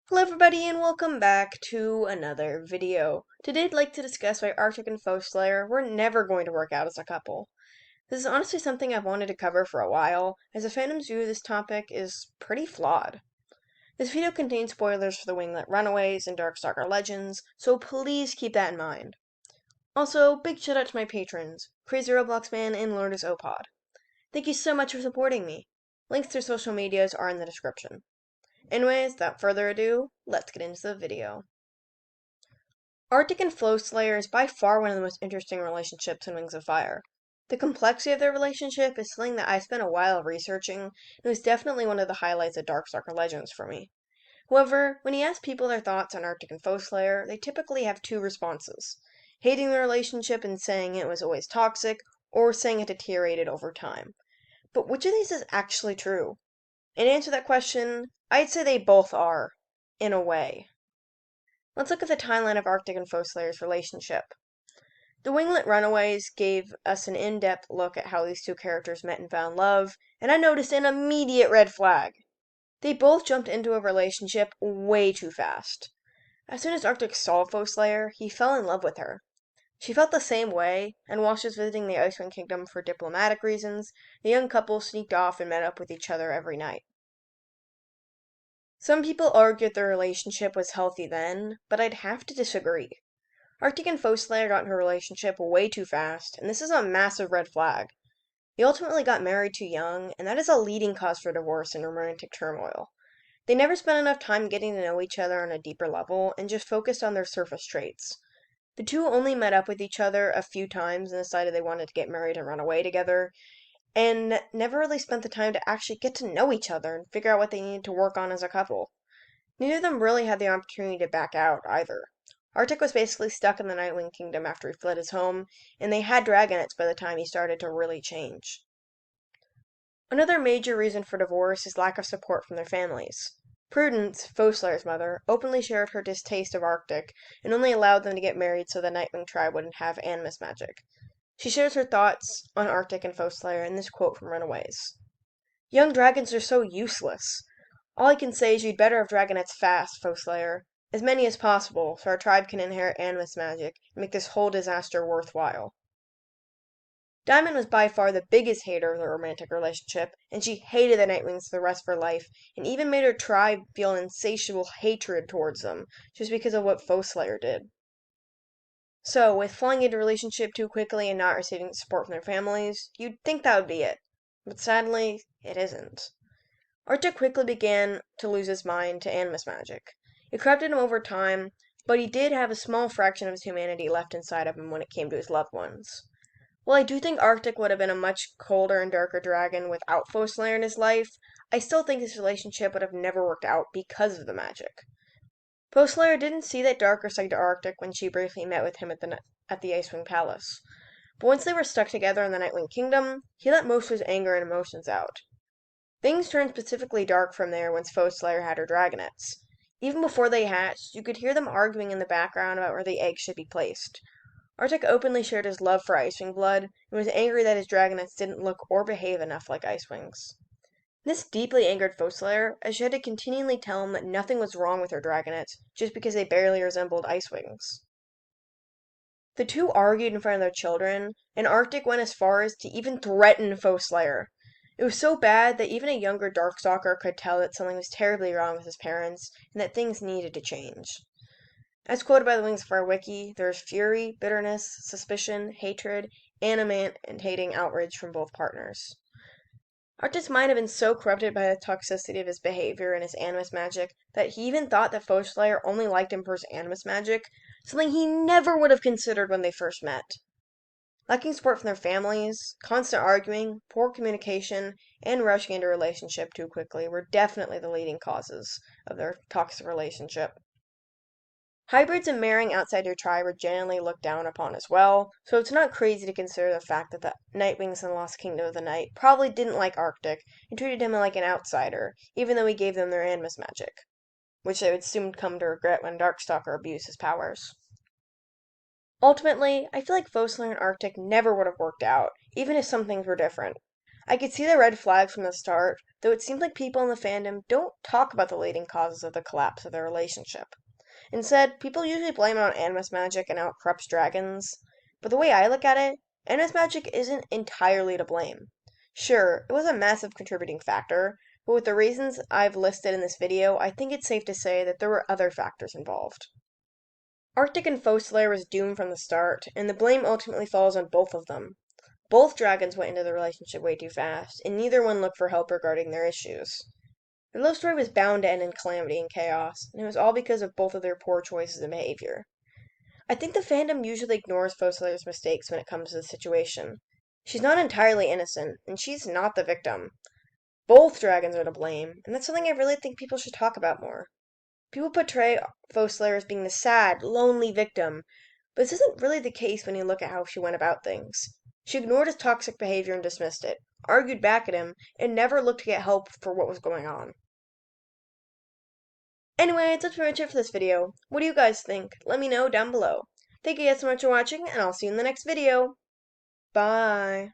Hello everybody and welcome back to another video. Today I'd like to discuss why Arctic and Foeslayer were never going to work out as a couple. This is honestly something I've wanted to cover for a while, as the fandom's view of this topic is pretty flawed. This video contains spoilers for the Winglet Runaways and Darkstalker Legends, so please keep that in mind. Also, big shout out to my patrons, Crazy Roblox Man and LordIsopod. Thank you so much for supporting me. Links to their social medias are in the description. Anyways, without further ado, let's get into the video. Arctic and Foeslayer is by far one of the most interesting relationships in Wings of Fire. The complexity of their relationship is something that I spent a while researching, and it was definitely one of the highlights of Darkstalker Legends for me. However, when you ask people their thoughts on Arctic and Foeslayer, they typically have two responses: hating the relationship and saying it was always toxic, or saying it deteriorated over time. But which of these is actually true? And to answer that question, I'd say they both are, in a way. Let's look at the timeline of Arctic and Foeslayer's relationship. The Winglet Runaways gave us an in-depth look at how these two characters met and found love, and I noticed an immediate red flag. They both jumped into a relationship way too fast. As soon as Arctic saw Foeslayer, he fell in love with her. She felt the same way, and while she was visiting the Icewind Kingdom for diplomatic reasons, the young couple sneaked off and met up with each other every night. Some people argued their relationship was healthy then, but I'd have to disagree. Arctic and Foeslayer got into a relationship way too fast, and this is a massive red flag. They ultimately got married too young, and that is a leading cause for divorce and romantic turmoil. They never spent enough time getting to know each other on a deeper level, and just focused on their surface traits. The two only met up with each other a few times and decided they wanted to get married and run away together, and never really spent the time to actually get to know each other and figure out what they needed to work on as a couple. Neither of them really had the opportunity to back out, either. Arctic was basically stuck in the Nightwing Kingdom after he fled his home, and they had dragonets by the time he started to really change. Another major reason for divorce is lack of support from their families. Prudence, Foeslayer's mother, openly shared her distaste of Arctic and only allowed them to get married so the Nightwing tribe wouldn't have animus magic. She shares her thoughts on Arctic and Foeslayer in this quote from Runaways. "Young dragons are so useless. All I can say is you'd better have dragonets fast, Foeslayer. As many as possible, so our tribe can inherit animus magic and make this whole disaster worthwhile." Diamond was by far the biggest hater of the romantic relationship, and she hated the Nightwings for the rest of her life, and even made her tribe feel insatiable hatred towards them, just because of what Foeslayer did. So, with falling into a relationship too quickly and not receiving support from their families, you'd think that would be it. But sadly, it isn't. Arctic quickly began to lose his mind to animus magic. It corrupted him over time, but he did have a small fraction of his humanity left inside of him when it came to his loved ones. While I do think Arctic would have been a much colder and darker dragon without Foeslayer in his life, I still think this relationship would have never worked out because of the magic. Foeslayer didn't see that darker side to Arctic when she briefly met with him at the Icewind Palace. But once they were stuck together in the Nightwing Kingdom, he let most of his anger and emotions out. Things turned specifically dark from there once Foeslayer had her dragonets. Even before they hatched, you could hear them arguing in the background about where the eggs should be placed. Arctic openly shared his love for Icewing blood, and was angry that his dragonets didn't look or behave enough like Icewings. This deeply angered Foeslayer, as she had to continually tell him that nothing was wrong with her dragonets, just because they barely resembled Icewings. The two argued in front of their children, and Arctic went as far as to even threaten Foeslayer. It was so bad that even a younger Darkstalker could tell that something was terribly wrong with his parents, and that things needed to change. As quoted by the Wings of Fire wiki, there is fury, bitterness, suspicion, hatred, animate, and hating outrage from both partners. Arctic's mind had been so corrupted by the toxicity of his behavior and his animus magic that he even thought that Foeslayer only liked him for his animus magic, something he never would have considered when they first met. Lacking support from their families, constant arguing, poor communication, and rushing into a relationship too quickly were definitely the leading causes of their toxic relationship. Hybrids and marrying outside your tribe are generally looked down upon as well, so it's not crazy to consider the fact that the Nightwings in the Lost Kingdom of the Night probably didn't like Arctic and treated him like an outsider, even though he gave them their animus magic, which they would soon come to regret when Darkstalker abused his powers. Ultimately, I feel like Foeslayer and Arctic never would have worked out, even if some things were different. I could see the red flags from the start, though it seems like people in the fandom don't talk about the leading causes of the collapse of their relationship. Instead, people usually blame it on animus magic and how it corrupts dragons. But the way I look at it, animus magic isn't entirely to blame. Sure, it was a massive contributing factor, but with the reasons I've listed in this video, I think it's safe to say that there were other factors involved. Arctic and Foeslayer was doomed from the start, and the blame ultimately falls on both of them. Both dragons went into the relationship way too fast, and neither one looked for help regarding their issues. Their love story was bound to end in calamity and chaos, and it was all because of both of their poor choices and behavior. I think the fandom usually ignores Foeslayer's mistakes when it comes to the situation. She's not entirely innocent, and she's not the victim. Both dragons are to blame, and that's something I really think people should talk about more. People portray Foeslayer as being the sad, lonely victim, but this isn't really the case when you look at how she went about things. She ignored his toxic behavior and dismissed it, argued back at him, and never looked to get help for what was going on. Anyway, that's pretty much it for this video. What do you guys think? Let me know down below. Thank you guys so much for watching, and I'll see you in the next video. Bye!